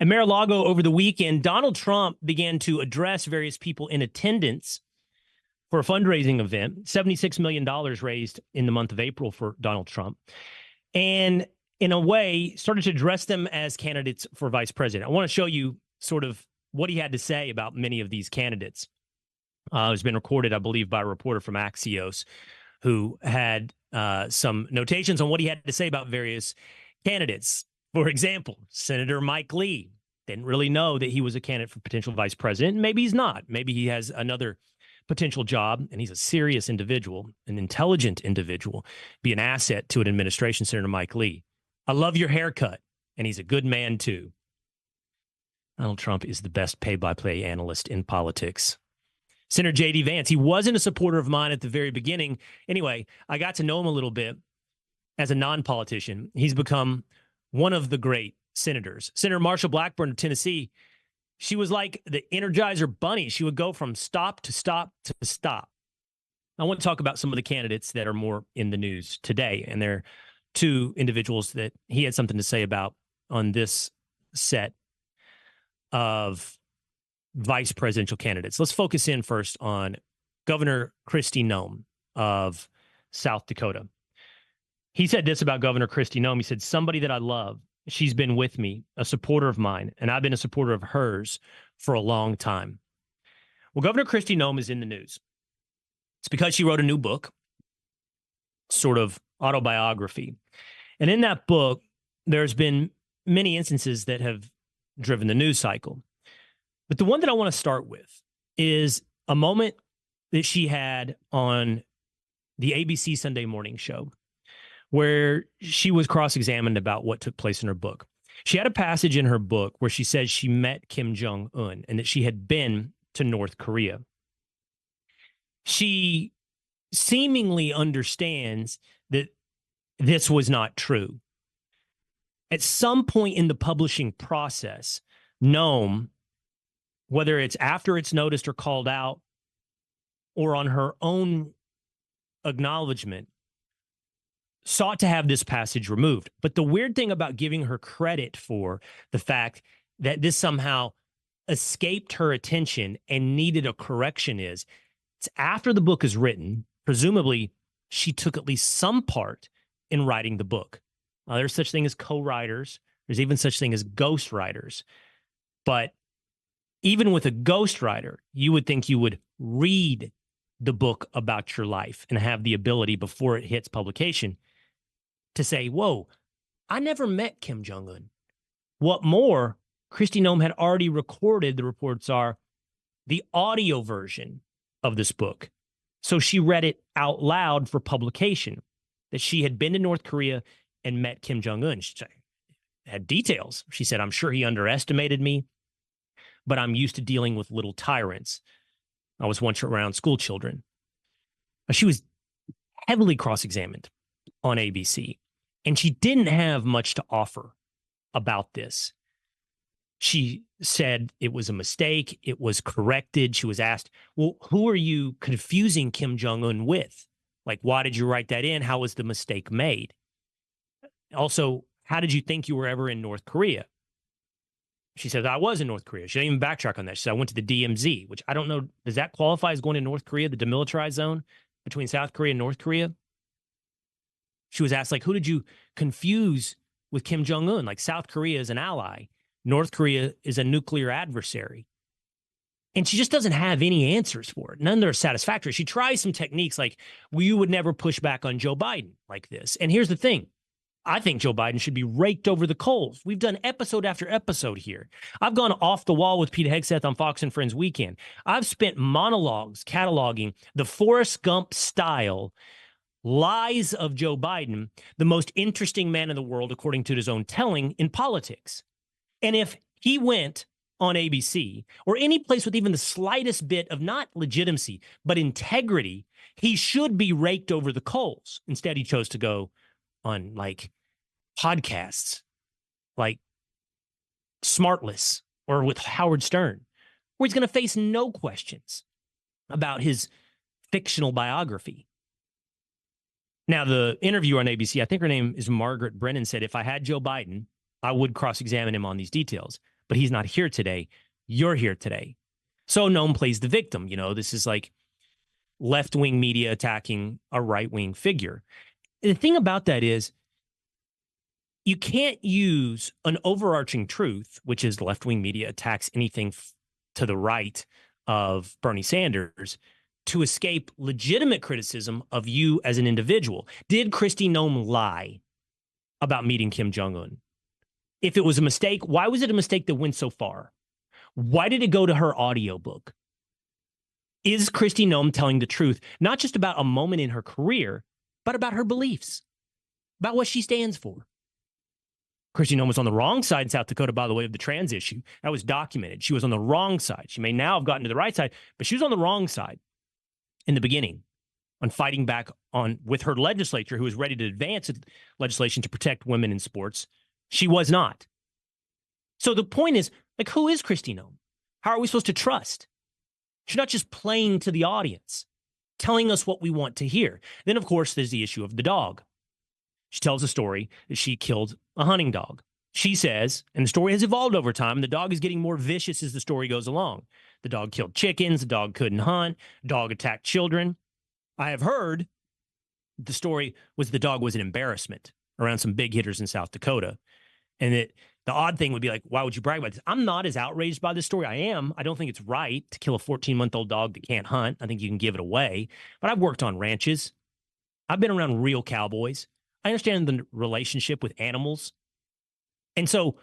At Mar-a-Lago over the weekend, Donald Trump began to address various people in attendance for a fundraising event. $76 million raised in the month of April for Donald Trump. And in a way, started to address them as candidates for vice president. I want to show you sort of what he had to say about many of these candidates. It's been recorded, I believe, by a reporter from Axios who had some notations on what he had to say about various candidates. For example, Senator Mike Lee didn't really know that he was a candidate for potential vice president. Maybe he's not. Maybe he has another potential job, and he's a serious individual, an intelligent individual, be an asset to an administration, Senator Mike Lee. I love your haircut, and he's a good man, too. Donald Trump is the best play-by-play analyst in politics. Senator J.D. Vance, he wasn't a supporter of mine at the very beginning. Anyway, I got to know him a little bit as a non-politician. He's become one of the great senators. Senator Marsha Blackburn of Tennessee, she was like the Energizer Bunny. She would go from stop to stop to stop. I want to talk about some of the candidates that are more in the news today, and there are two individuals that he had something to say about on this set of vice presidential candidates. Let's focus in first on Governor Kristi Noem of South Dakota. He said this about Governor Kristi Noem. He said, somebody that I love, she's been with me, a supporter of mine, and I've been a supporter of hers for a long time. Well, Governor Kristi Noem is in the news. It's because she wrote a new book, sort of autobiography. And in that book, there's been many instances that have driven the news cycle. But the one that I want to start with is a moment that she had on the ABC Sunday morning show where she was cross-examined about what took place in her book. She had a passage in her book where she says she met Kim Jong-un and that she had been to North Korea. She seemingly understands that this was not true. At some point in the publishing process, Noem, whether it's after it's noticed or called out, or on her own acknowledgement, sought to have this passage removed. But the weird thing about giving her credit for the fact that this somehow escaped her attention and needed a correction is, it's after the book is written, presumably she took at least some part in writing the book. There's such thing as co-writers. There's even such thing as ghostwriters. But even with a ghostwriter, you would think you would read the book about your life and have the ability before it hits publication to say, whoa, I never met Kim Jong-un. What more, Kristi Noem had already recorded, the reports are, the audio version of this book. So she read it out loud for publication, that she had been to North Korea and met Kim Jong-un. She had details. She said, I'm sure he underestimated me, but I'm used to dealing with little tyrants. I was once around school children. She was heavily cross-examined on ABC, and she didn't have much to offer about this. She said it was a mistake. It was corrected. She was asked, well, who are you confusing Kim Jong-un with? Like, why did you write that in? How was the mistake made? Also, how did you think you were ever in North Korea? She said, I was in North Korea. She didn't even backtrack on that. She said, I went to the DMZ, which I don't know. Does that qualify as going to North Korea, the demilitarized zone between South Korea and North Korea? She was asked, like, who did you confuse with Kim Jong-un? Like, South Korea is an ally. North Korea is a nuclear adversary. And she just doesn't have any answers for it. None that are satisfactory. She tries some techniques like, well, you would never push back on Joe Biden like this. And here's the thing. I think Joe Biden should be raked over the coals. We've done episode after episode here. I've gone off the wall with Pete Hegseth on Fox and Friends Weekend. I've spent monologues cataloging the Forrest Gump style lies of Joe Biden, the most interesting man in the world, according to his own telling, in politics. And if he went on ABC or any place with even the slightest bit of not legitimacy, but integrity, he should be raked over the coals. Instead, he chose to go on like podcasts like Smartless or with Howard Stern, where he's going to face no questions about his fictional biography. Now, the interviewer on ABC, I think her name is Margaret Brennan, said, if I had Joe Biden, I would cross-examine him on these details. but he's not here today. You're here today. So Noem plays the victim. This is like left-wing media attacking a right-wing figure. The thing about that is you can't use an overarching truth, which is left-wing media attacks anything to the right of Bernie Sanders, to escape legitimate criticism of you as an individual. Did Kristi Noem lie about meeting Kim Jong-un? If it was a mistake, why was it a mistake that went so far? Why did it go to her audiobook? Is Kristi Noem telling the truth, not just about a moment in her career, but about her beliefs, about what she stands for? Kristi Noem was on the wrong side in South Dakota, by the way, of the trans issue. That was documented. She was on the wrong side. She may now have gotten to the right side, but she was on the wrong side in the beginning on fighting back with her legislature, who was ready to advance legislation to protect women in sports. She was not. So the point is, who is Kristi Noem? How are we supposed to trust? She's not just playing to the audience, telling us what we want to hear. Then, of course, there's the issue of the dog. She tells a story that she killed a hunting dog. She says, and the story has evolved over time, and the dog is getting more vicious as the story goes along. The dog killed chickens, the dog couldn't hunt, the dog attacked children. I have heard the story was the dog was an embarrassment around some big hitters in South Dakota. And the odd thing would be like, why would you brag about this? I'm not as outraged by this story. I don't think it's right to kill a 14-month-old dog that can't hunt. I think you can give it away. But I've worked on ranches. I've been around real cowboys. I understand the relationship with animals. And so,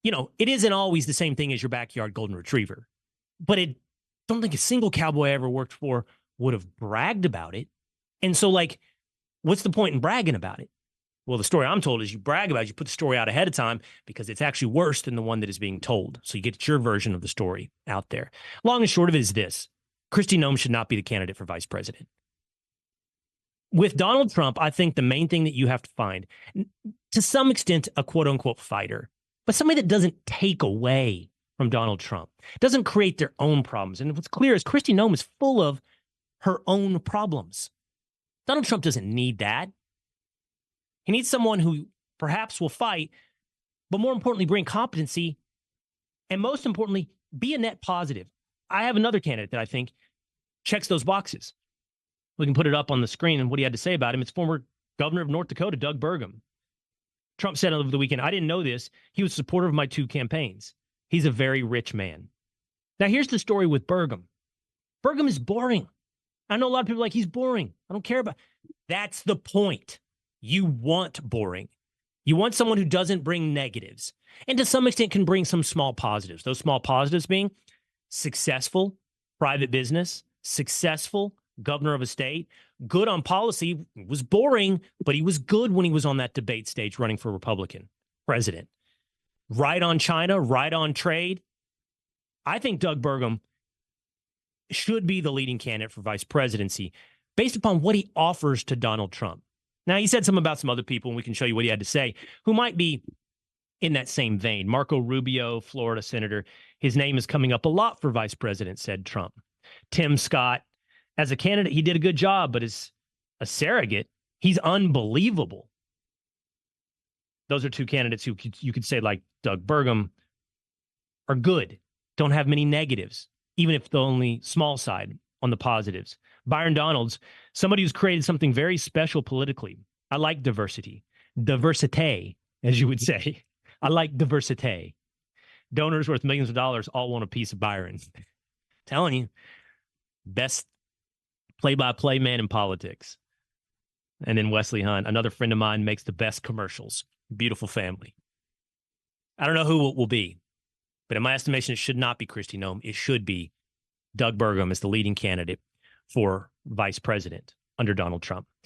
it isn't always the same thing as your backyard golden retriever. But I don't think a single cowboy I ever worked for would have bragged about it. And so, what's the point in bragging about it? Well, the story I'm told is you brag about it, you put the story out ahead of time because it's actually worse than the one that is being told. So you get your version of the story out there. Long and short of it is this: Kristi Noem should not be the candidate for vice president. With Donald Trump, I think the main thing that you have to find, to some extent, a quote-unquote fighter, but somebody that doesn't take away from Donald Trump, doesn't create their own problems. And what's clear is Kristi Noem is full of her own problems. Donald Trump doesn't need that. He needs someone who perhaps will fight, but more importantly, bring competency, and most importantly, be a net positive. I have another candidate that I think checks those boxes. We can put it up on the screen and what he had to say about him. It's former governor of North Dakota, Doug Burgum. Trump said over the weekend, I didn't know this. He was a supporter of my two campaigns. He's a very rich man. Now, here's the story with Burgum. Burgum is boring. I know a lot of people are like, he's boring. I don't care about. That's the point. You want boring. You want someone who doesn't bring negatives and to some extent can bring some small positives. Those small positives being successful private business, successful governor of a state, good on policy, was boring, but he was good when he was on that debate stage running for Republican president. Right on China, right on trade. I think Doug Burgum should be the leading candidate for vice presidency based upon what he offers to Donald Trump. Now, he said something about some other people, and we can show you what he had to say, who might be in that same vein. Marco Rubio, Florida senator, his name is coming up a lot for vice president, said Trump. Tim Scott, as a candidate, he did a good job, but as a surrogate, he's unbelievable. Those are two candidates who you could say, like Doug Burgum, are good, don't have many negatives, even if the only small side on the positives. Byron Donalds, somebody who's created something very special politically. I like diversity. Diversité, as you would say. I like diversité. Donors worth millions of dollars all want a piece of Byron. Telling you, best play-by-play man in politics. And then Wesley Hunt, another friend of mine, makes the best commercials. Beautiful family. I don't know who it will be, but in my estimation, it should not be Kristi Noem. It should be Doug Burgum as the leading candidate for vice president under Donald Trump.